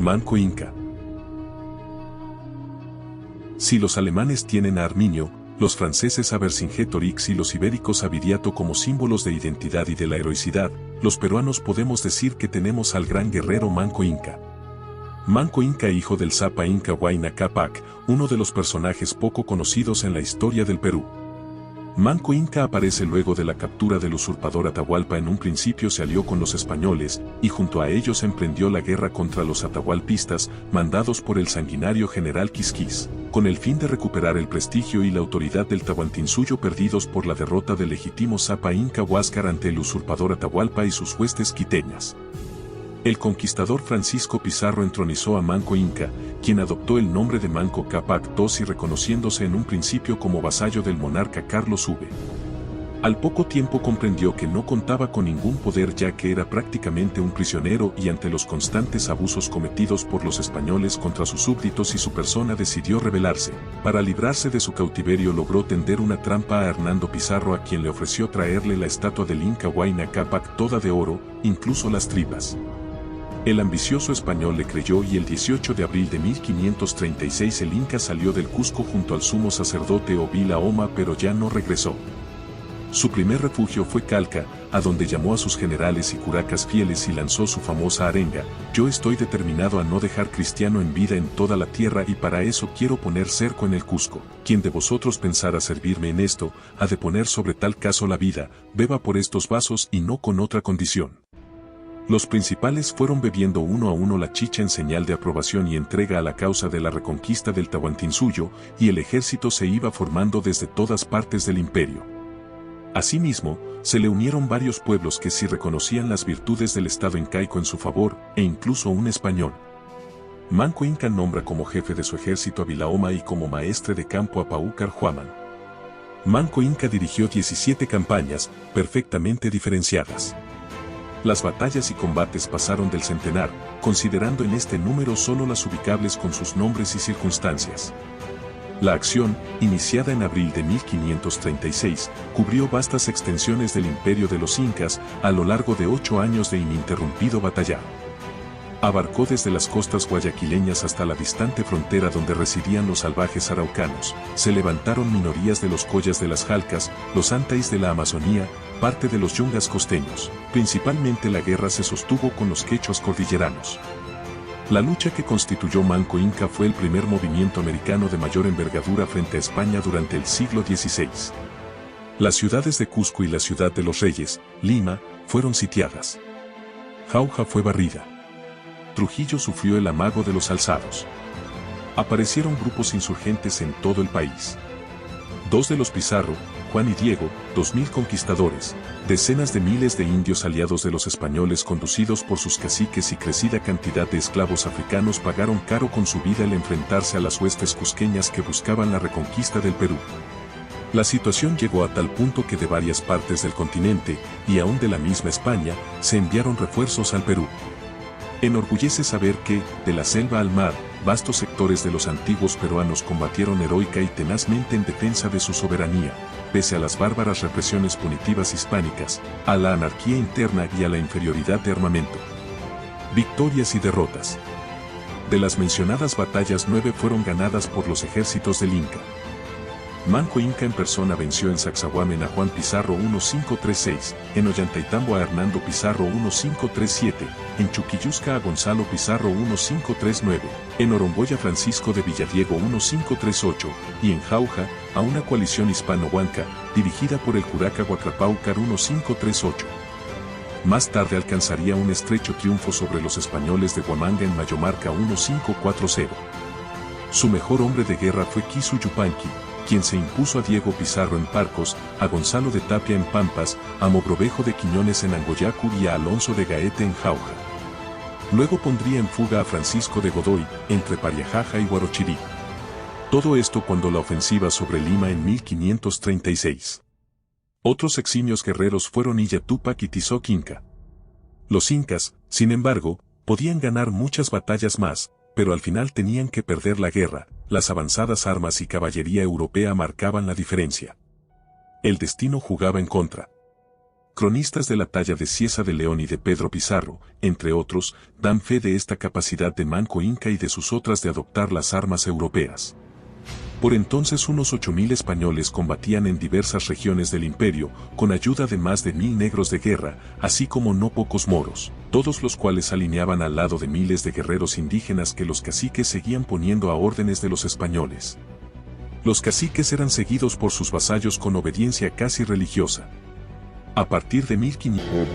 Manco Inca. Si los alemanes tienen a Arminio, los franceses a Vercingetorix y los ibéricos a Viriato como símbolos de identidad y de la heroicidad, los peruanos podemos decir que tenemos al gran guerrero Manco Inca. Manco Inca, hijo del Zapa Inca Huayna Cápac, uno de los personajes poco conocidos en la historia del Perú. Manco Inca aparece luego de la captura del usurpador Atahualpa. En un principio se alió con los españoles, y junto a ellos emprendió la guerra contra los atahualpistas, mandados por el sanguinario general Quisquis, con el fin de recuperar el prestigio y la autoridad del Tahuantinsuyo perdidos por la derrota del legítimo Zapa Inca Huáscar ante el usurpador Atahualpa y sus huestes quiteñas. El conquistador Francisco Pizarro entronizó a Manco Inca, quien adoptó el nombre de Manco Cápac II y reconociéndose en un principio como vasallo del monarca Carlos V. Al poco tiempo comprendió que no contaba con ningún poder, ya que era prácticamente un prisionero, y ante los constantes abusos cometidos por los españoles contra sus súbditos y su persona decidió rebelarse. Para librarse de su cautiverio logró tender una trampa a Hernando Pizarro, a quien le ofreció traerle la estatua del Inca Huayna Cápac toda de oro, incluso las tripas. El ambicioso español le creyó y el 18 de abril de 1536 el Inca salió del Cusco junto al sumo sacerdote Ovila Oma, pero ya no regresó. Su primer refugio fue Calca, a donde llamó a sus generales y curacas fieles y lanzó su famosa arenga: yo estoy determinado a no dejar cristiano en vida en toda la tierra, y para eso quiero poner cerco en el Cusco. Quien de vosotros pensara servirme en esto, ha de poner sobre tal caso la vida, beba por estos vasos y no con otra condición. Los principales fueron bebiendo uno a uno la chicha en señal de aprobación y entrega a la causa de la reconquista del Tahuantinsuyo, y el ejército se iba formando desde todas partes del imperio. Asimismo, se le unieron varios pueblos que sí reconocían las virtudes del Estado incaico en su favor, e incluso un español. Manco Inca nombra como jefe de su ejército a Vilaoma y como maestre de campo a Paúcar Huaman. Manco Inca dirigió 17 campañas, perfectamente diferenciadas. Las batallas y combates pasaron del centenar, considerando en este número solo las ubicables con sus nombres y circunstancias. La acción, iniciada en abril de 1536, cubrió vastas extensiones del imperio de los incas a lo largo de 8 años de ininterrumpido batallar. Abarcó desde las costas guayaquileñas hasta la distante frontera donde residían los salvajes araucanos. Se levantaron minorías de los collas de las Jalcas, los antais de la Amazonía, parte de los yungas costeños. Principalmente la guerra se sostuvo con los quechuas cordilleranos. La lucha que constituyó Manco Inca fue el primer movimiento americano de mayor envergadura frente a España durante el siglo XVI. Las ciudades de Cusco y la ciudad de los Reyes, Lima, fueron sitiadas. Jauja fue barrida. Trujillo sufrió el amago de los alzados. Aparecieron grupos insurgentes en todo el país. Dos de los Pizarro, Juan y Diego, 2000 conquistadores, decenas de miles de indios aliados de los españoles conducidos por sus caciques y crecida cantidad de esclavos africanos pagaron caro con su vida al enfrentarse a las huestes cusqueñas que buscaban la reconquista del Perú. La situación llegó a tal punto que de varias partes del continente, y aún de la misma España, se enviaron refuerzos al Perú. Enorgullece saber que, de la selva al mar, vastos sectores de los antiguos peruanos combatieron heroica y tenazmente en defensa de su soberanía, pese a las bárbaras represiones punitivas hispánicas, a la anarquía interna y a la inferioridad de armamento. Victorias y derrotas. De las mencionadas batallas 9 fueron ganadas por los ejércitos del Inca. Manco Inca en persona venció en Sacsayhuamán a Juan Pizarro 1536, en Ollantaytambo a Hernando Pizarro 1537, en Chuquillusca a Gonzalo Pizarro 1539, en Oromboya Francisco de Villadiego 1538, y en Jauja, a una coalición hispano-huanca, dirigida por el curaca Huacrapáucar 1538. Más tarde alcanzaría un estrecho triunfo sobre los españoles de Huamanga en Mayomarca 1540. Su mejor hombre de guerra fue Quisu Yupanqui, quien se impuso a Diego Pizarro en Parcos, a Gonzalo de Tapia en Pampas, a Mogrovejo de Quiñones en Angoyacu y a Alonso de Gaete en Jauja. Luego pondría en fuga a Francisco de Godoy, entre Pariajaja y Huarochirí. Todo esto cuando la ofensiva sobre Lima en 1536. Otros eximios guerreros fueron Illa Túpac y Tizoc Inca. Los incas, sin embargo, podían ganar muchas batallas más, pero al final tenían que perder la guerra. Las avanzadas armas y caballería europea marcaban la diferencia. El destino jugaba en contra. Cronistas de la talla de Cieza de León y de Pedro Pizarro, entre otros, dan fe de esta capacidad de Manco Inca y de sus otras de adoptar las armas europeas. Por entonces unos 8.000 españoles combatían en diversas regiones del imperio, con ayuda de más de 1.000 negros de guerra, así como no pocos moros, todos los cuales se alineaban al lado de miles de guerreros indígenas que los caciques seguían poniendo a órdenes de los españoles. Los caciques eran seguidos por sus vasallos con obediencia casi religiosa. A partir de 1500